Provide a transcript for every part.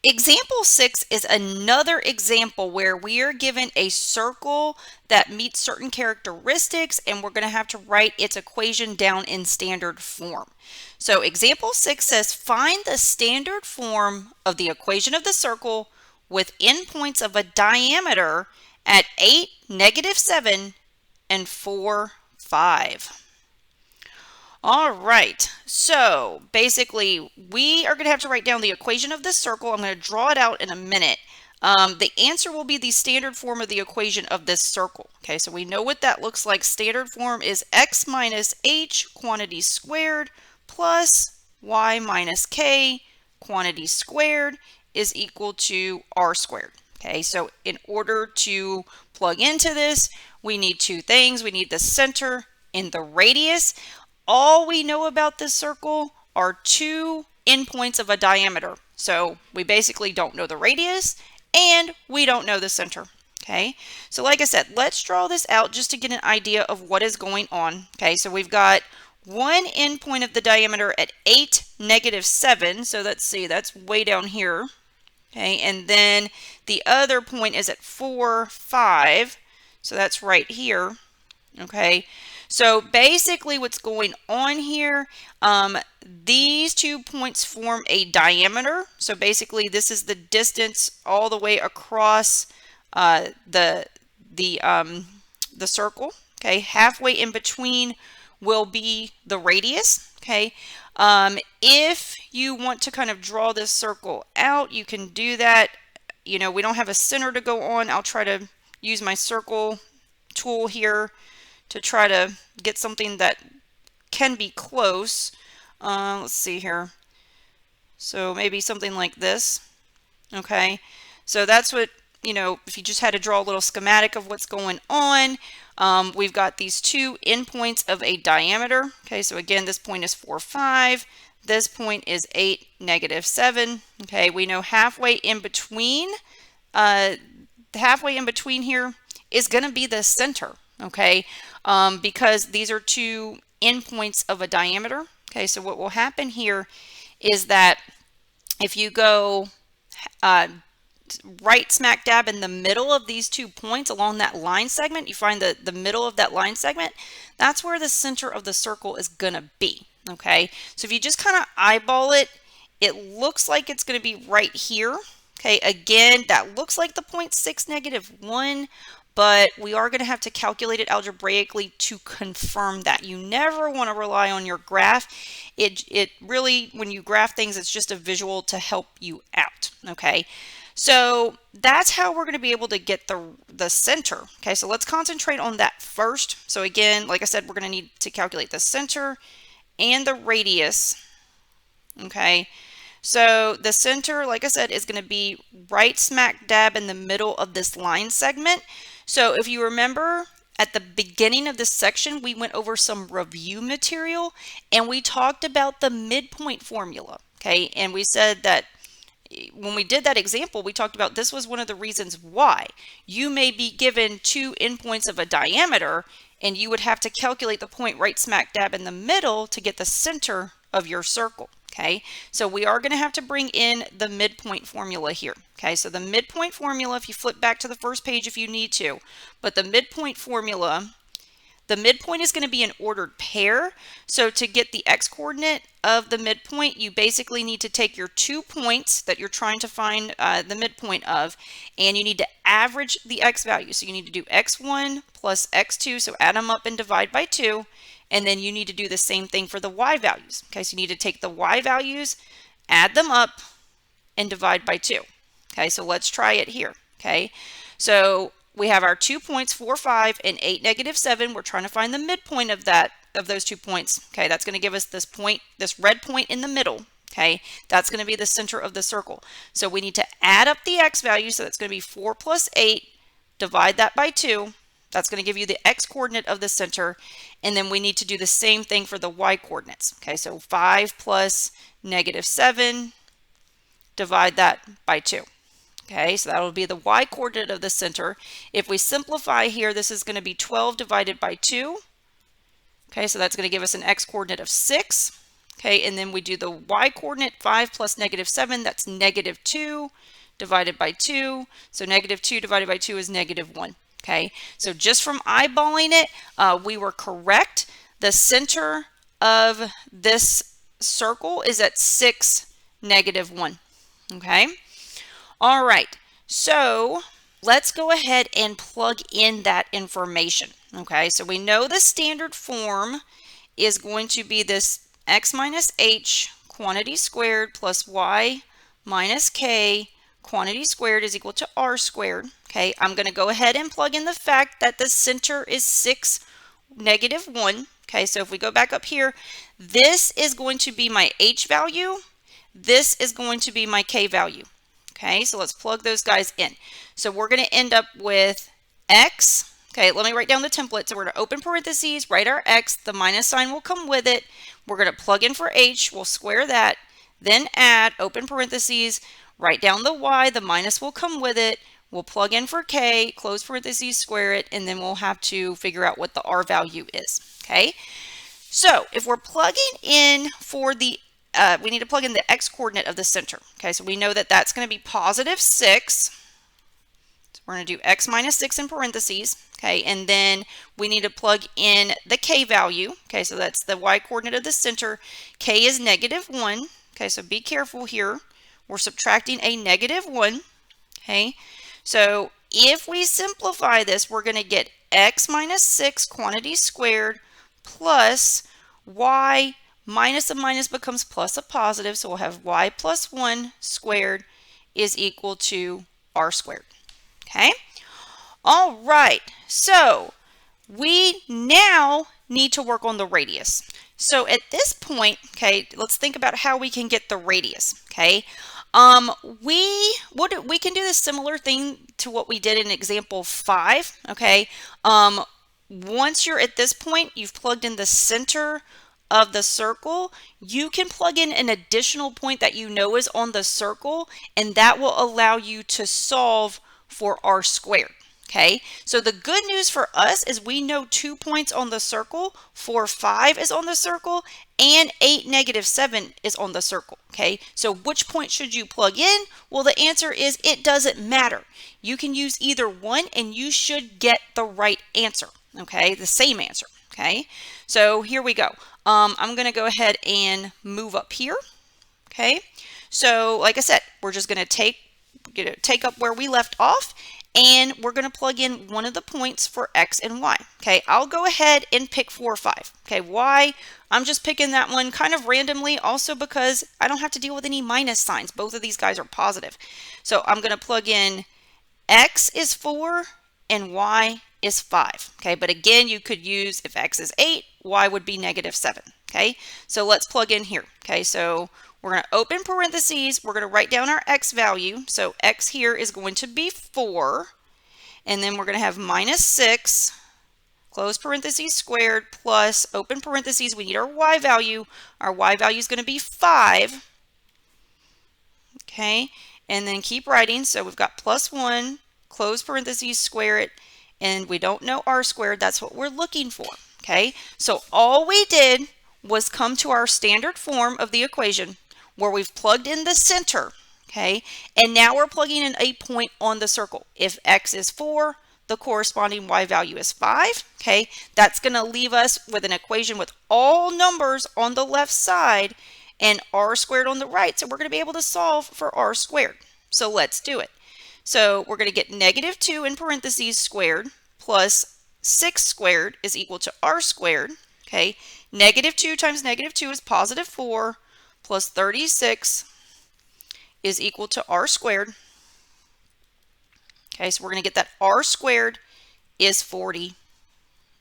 Example 6 is another example where we are given a circle that meets certain characteristics, and we're going to have to write its equation down in standard form. So example 6 says find the standard form of the equation of the circle with endpoints of a diameter at 8, -7, and 4, 5. All right, so basically we are going to have to write down the equation of this circle. I'm going to draw it out in a minute. The answer will be the standard form of the equation of this circle. Okay, so we know what that looks like. Standard form is x minus h quantity squared plus y minus k quantity squared is equal to r squared. Okay, so in order to plug into this, we need two things. We need the center and the radius. All we know about this circle are two endpoints of a diameter. So we basically don't know the radius and we don't know the center. Okay, so like I said, let's draw this out just to get an idea of what is going on. Okay, so we've got one endpoint of the diameter at 8, -7. So let's see, that's way down here. Okay, and then the other point is at 4, 5. So that's right here. Okay, so basically what's going on here, these 2 points form a diameter. So basically this is the distance all the way across the circle. Okay, halfway in between will be the radius. Okay, if you want to kind of draw this circle out, you can do that. You know, we don't have a center to go on. I'll try to use my circle tool here to try to get something that can be close. Let's see here. So maybe something like this. Okay, so that's what, you know, if you just had to draw a little schematic of what's going on, we've got these two endpoints of a diameter. Okay, so again, this point is 4, 5. This point is 8, -7. Okay, we know halfway in between here is going to be the center. Okay, because these are two endpoints of a diameter. Okay, so what will happen here is that if you go right smack dab in the middle of these 2 points along that line segment, you find the middle of that line segment, that's where the center of the circle is going to be. Okay, so if you just kind of eyeball it, it looks like it's going to be right here. Okay, again, that looks like the point 6, -1, but we are going to have to calculate it algebraically to confirm that. You never want to rely on your graph. It really, when you graph things, it's just a visual to help you out. Okay, so that's how we're going to be able to get the center. Okay, so let's concentrate on that first. So again, like I said, we're going to need to calculate the center and the radius. Okay, so the center, like I said, is going to be right smack dab in the middle of this line segment. So if you remember, at the beginning of this section, we went over some review material and we talked about the midpoint formula. Okay, and we said that when we did that example, we talked about this was one of the reasons why you may be given two endpoints of a diameter and you would have to calculate the point right smack dab in the middle to get the center of your circle. Okay, so we are going to have to bring in the midpoint formula here. Okay, so the midpoint formula, if you flip back to the first page if you need to, but the midpoint formula, the midpoint is going to be an ordered pair. So to get the x-coordinate of the midpoint, you basically need to take your 2 points that you're trying to find the midpoint of, and you need to average the x value. So you need to do x1 plus x2, so add them up and divide by 2. And then you need to do the same thing for the y values. Okay, so you need to take the y values, add them up, and divide by 2. Okay, so let's try it here. Okay, so we have our 2 points, 4, 5, and 8, -7. We're trying to find the midpoint of those 2 points. Okay, that's going to give us this point, this red point in the middle. Okay, that's going to be the center of the circle. So we need to add up the x value. So that's going to be 4 plus 8, divide that by 2. That's going to give you the x-coordinate of the center. And then we need to do the same thing for the y-coordinates. Okay, so 5 plus -7, divide that by 2. Okay, so that will be the y-coordinate of the center. If we simplify here, this is going to be 12 divided by 2. Okay, so that's going to give us an x-coordinate of 6. Okay, and then we do the y coordinate, 5 plus -7, that's -2 divided by 2. So -2 divided by 2 is -1. Okay, so just from eyeballing it, we were correct. The center of this circle is at 6, -1. Okay, all right, so let's go ahead and plug in that information. Okay, so we know the standard form is going to be this x minus h quantity squared plus y minus k quantity squared is equal to r squared. Okay, I'm going to go ahead and plug in the fact that the center is 6, -1. Okay, so if we go back up here, this is going to be my h value. This is going to be my k value. Okay, so let's plug those guys in. So we're going to end up with x. Okay, let me write down the template. So we're going to open parentheses, write our x, the minus sign will come with it. We're going to plug in for h, we'll square that, then add, open parentheses, write down the y, the minus will come with it. We'll plug in for k, close parentheses, square it, and then we'll have to figure out what the r value is. Okay, so if we're plugging in for the we need to plug in the x coordinate of the center. Okay, so we know that that's going to be +6. So we're going to do x minus 6 in parentheses. Okay, and then we need to plug in the k value. Okay, so that's the y coordinate of the center. K is -1. Okay, so be careful here. We're subtracting a -1. Okay, so if we simplify this, we're going to get x minus 6 quantity squared plus y minus a minus becomes plus a positive, so we'll have y plus 1 squared is equal to r squared. Okay, all right, so we now need to work on the radius. So at this point, okay, let's think about how we can get the radius. Okay, we can do the similar thing to what we did in example 5. Okay, once you're at this point, you've plugged in the center of the circle, you can plug in an additional point that you know is on the circle, and that will allow you to solve for r squared. Okay, so the good news for us is we know 2 points on the circle, 4, 5 is on the circle, and 8, -7 is on the circle. Okay, so which point should you plug in? Well, the answer is it doesn't matter. You can use either one and you should get the right answer. Okay, the same answer. Okay, so here we go. I'm going to go ahead and move up here. Okay, so like I said, we're just going to take up where we left off, and we're going to plug in one of the points for x and y. Okay, I'll go ahead and pick 4 or 5. Okay, y, I'm just picking that one kind of randomly, also because I don't have to deal with any minus signs. Both of these guys are positive. So I'm going to plug in x is 4 and y is 5. Okay, but again, you could use, if x is 8, y would be -7. Okay, so let's plug in here. Okay, so we're going to open parentheses, we're going to write down our x value. So x here is going to be 4, and then we're going to have -6, close parentheses, squared, plus, open parentheses, we need our y value. Our y value is going to be 5. Okay, and then keep writing. So we've got +1, close parentheses, square it, and we don't know r squared. That's what we're looking for. Okay, so all we did was come to our standard form of the equation where we've plugged in the center. Okay, and now we're plugging in a point on the circle. If x is 4, the corresponding y value is 5. Okay, that's going to leave us with an equation with all numbers on the left side and r squared on the right. So we're going to be able to solve for r squared. So let's do it. So we're going to get -2 in parentheses squared plus 6 squared is equal to r squared. Okay, -2 times -2 is +4 plus 36 is equal to r squared. Okay, so we're going to get that r squared is 40.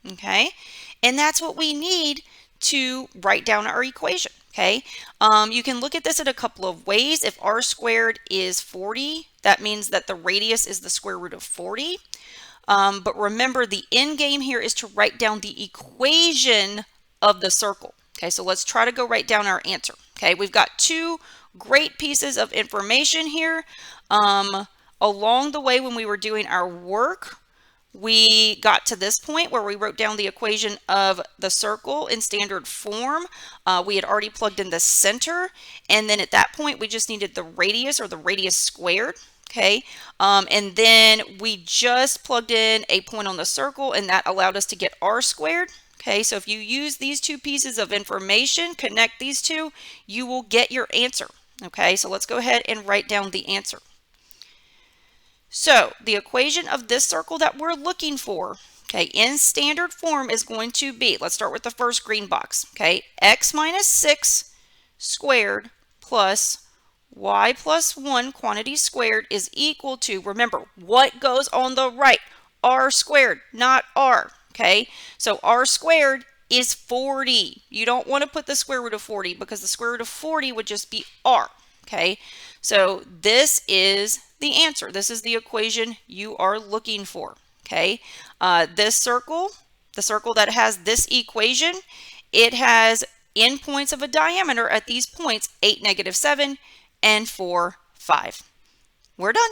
Okay, and that's what we need to write down our equation. Okay, you can look at this in a couple of ways. If r squared is 40, that means that the radius is the square root of 40. But remember, the end game here is to write down the equation of the circle. Okay, so let's try to go write down our answer. Okay, we've got 2 great pieces of information here. Along the way when we were doing our work, we got to this point where we wrote down the equation of the circle in standard form. We had already plugged in the center, and then at that point we just needed the radius, or the radius squared. Okay, and then we just plugged in a point on the circle, and that allowed us to get r squared. Okay, so if you use these two pieces of information, connect these two, you will get your answer. Okay, so let's go ahead and write down the answer. So the equation of this circle that we're looking for, okay, in standard form is going to be, let's start with the first green box, okay, x minus 6 squared plus y plus 1 quantity squared is equal to, remember, what goes on the right? R squared, not r, okay? So r squared is 40. You don't want to put the square root of 40 because the square root of 40 would just be r, okay? So this is the answer. This is the equation you are looking for, okay? This circle, the circle that has this equation, it has endpoints of a diameter at these points, 8, -7, and 4, 5. We're done.